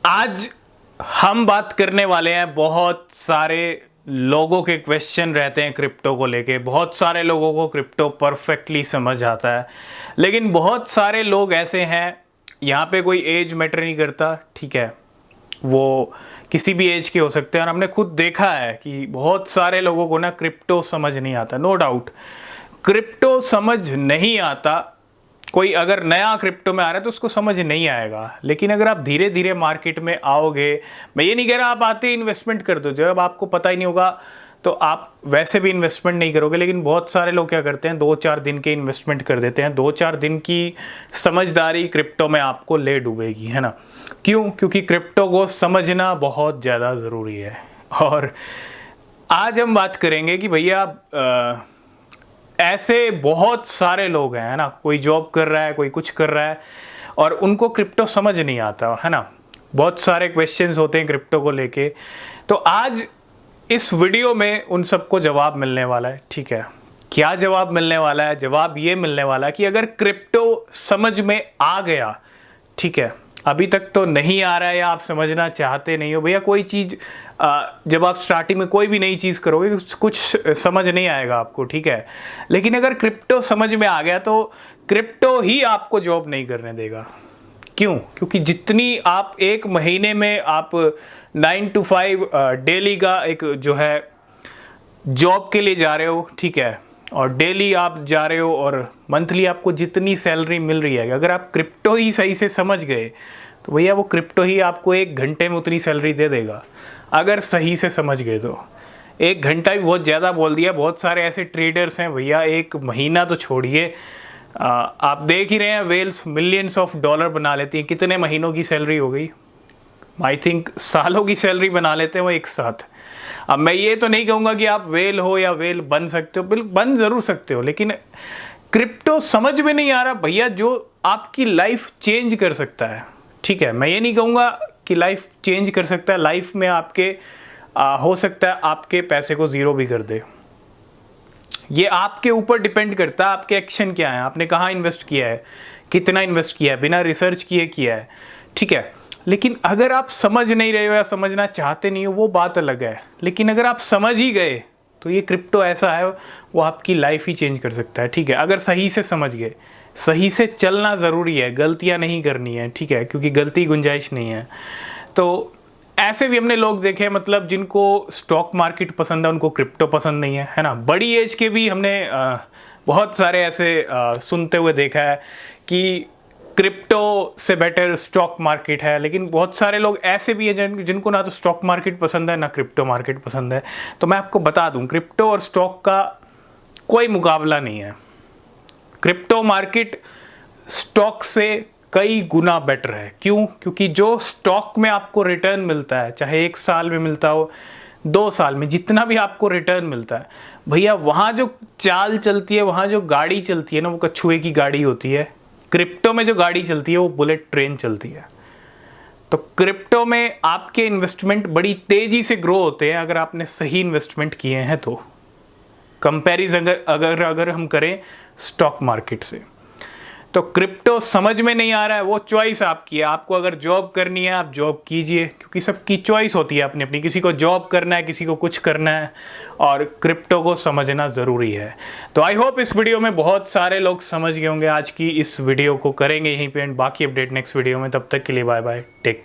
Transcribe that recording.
आज हम बात करने वाले हैं, बहुत सारे लोगों के क्वेश्चन रहते हैं क्रिप्टो को लेके। बहुत सारे लोगों को क्रिप्टो परफेक्टली समझ आता है, लेकिन बहुत सारे लोग ऐसे हैं, यहाँ पे कोई एज मैटर नहीं करता, ठीक है, वो किसी भी एज के हो सकते हैं। और हमने खुद देखा है कि बहुत सारे लोगों को ना क्रिप्टो समझ नहीं आता। नो डाउट क्रिप्टो समझ नहीं आता, कोई अगर नया क्रिप्टो में आ रहा है तो उसको समझ नहीं आएगा। लेकिन अगर आप धीरे धीरे मार्केट में आओगे, मैं ये नहीं कह रहा आप आते ही इन्वेस्टमेंट कर दो, जब आपको पता ही नहीं होगा तो आप वैसे भी इन्वेस्टमेंट नहीं करोगे। लेकिन बहुत सारे लोग क्या करते हैं, 2-4 दिन के इन्वेस्टमेंट कर देते हैं। 2-4 दिन की समझदारी क्रिप्टो में आपको ले डूबेगी, है ना। क्यों? क्योंकि क्रिप्टो को समझना बहुत ज़्यादा ज़रूरी है। और आज हम बात करेंगे कि भैया ऐसे बहुत सारे लोग हैं, है ना, कोई जॉब कर रहा है, कोई कुछ कर रहा है और उनको क्रिप्टो समझ नहीं आता, है ना। बहुत सारे क्वेश्चंस होते हैं क्रिप्टो को लेके। तो आज इस वीडियो में उन सबको जवाब मिलने वाला है, ठीक है। क्या जवाब मिलने वाला है? जवाब ये मिलने वाला है कि अगर क्रिप्टो समझ में आ गया, ठीक है, अभी तक तो नहीं आ रहा है या आप समझना चाहते नहीं हो, भैया कोई चीज़ जब आप स्टार्टिंग में कोई भी नई चीज़ करोगे कुछ समझ नहीं आएगा आपको, ठीक है। लेकिन अगर क्रिप्टो समझ में आ गया तो क्रिप्टो ही आपको जॉब नहीं करने देगा। क्यों? क्योंकि जितनी आप एक महीने में आप 9 to 5 डेली का एक जो है जॉब के लिए जा रहे हो, ठीक है, और डेली आप जा रहे हो और मंथली आपको जितनी सैलरी मिल रही है, अगर आप क्रिप्टो ही सही से समझ गए तो भैया वो क्रिप्टो ही आपको 1 घंटे में उतनी सैलरी दे देगा, अगर सही से समझ गए तो। 1 घंटा भी बहुत ज़्यादा बोल दिया। बहुत सारे ऐसे ट्रेडर्स हैं भैया, 1 महीना तो छोड़िए, आप देख ही रहे हैं वेल्स मिलियंस ऑफ डॉलर बना लेती हैं। कितने महीनों की सैलरी हो गई? आई थिंक सालों की सैलरी बना लेते हैं वो एक साथ। अब मैं ये तो नहीं कहूँगा कि आप वेल हो या वेल बन सकते हो, बिल्कुल बन ज़रूर सकते हो, लेकिन क्रिप्टो समझ में नहीं आ रहा भैया, जो आपकी लाइफ चेंज कर सकता है, ठीक है। मैं ये नहीं कहूँगा कि लाइफ चेंज कर सकता है, लाइफ में आपके हो सकता है आपके पैसे को ज़ीरो भी कर दे। ये आपके ऊपर डिपेंड करता है, आपके एक्शन क्या है, आपने कहाँ इन्वेस्ट किया है, कितना इन्वेस्ट किया है, बिना रिसर्च किए किया है, ठीक है। लेकिन अगर आप समझ नहीं रहे हो या समझना चाहते नहीं हो, वो बात अलग है। लेकिन अगर आप समझ ही गए तो ये क्रिप्टो ऐसा है, वो आपकी लाइफ ही चेंज कर सकता है, ठीक है, अगर सही से समझ गए। सही से चलना ज़रूरी है, गलतियाँ नहीं करनी है, ठीक है, क्योंकि गलती गुंजाइश नहीं है। तो ऐसे भी हमने लोग देखे, मतलब जिनको स्टॉक मार्केट पसंद है उनको क्रिप्टो पसंद नहीं है ना। बड़ी एज के भी हमने बहुत सारे ऐसे सुनते हुए देखा है कि क्रिप्टो से बेटर स्टॉक मार्केट है। लेकिन बहुत सारे लोग ऐसे भी हैं जिनको ना तो स्टॉक मार्केट पसंद है ना क्रिप्टो मार्केट पसंद है। तो मैं आपको बता दूं, क्रिप्टो और स्टॉक का कोई मुकाबला नहीं है। क्रिप्टो मार्केट स्टॉक से कई गुना बेटर है। क्यों? क्योंकि जो स्टॉक में आपको रिटर्न मिलता है, चाहे 1 साल में मिलता हो, 2 साल में, जितना भी आपको रिटर्न मिलता है, भैया वहाँ जो चाल चलती है, वहाँ जो गाड़ी चलती है ना, वो कछुए की गाड़ी होती है। क्रिप्टो में जो गाड़ी चलती है वो बुलेट ट्रेन चलती है। तो क्रिप्टो में आपके इन्वेस्टमेंट बड़ी तेजी से ग्रो होते हैं अगर आपने सही इन्वेस्टमेंट किए हैं तो, कंपैरिजन अगर हम करें स्टॉक मार्केट से। तो क्रिप्टो समझ में नहीं आ रहा है, वो चॉइस आपकी है। आपको अगर जॉब करनी है आप जॉब कीजिए, क्योंकि सबकी चॉइस होती है अपनी अपनी। किसी को जॉब करना है, किसी को कुछ करना है, और क्रिप्टो को समझना ज़रूरी है। तो आई होप इस वीडियो में बहुत सारे लोग समझ गए होंगे। आज की इस वीडियो को करेंगे यहीं पे एंड, बाकी अपडेट नेक्स्ट वीडियो में। तब तक के लिए बाय बाय, टेक केयर।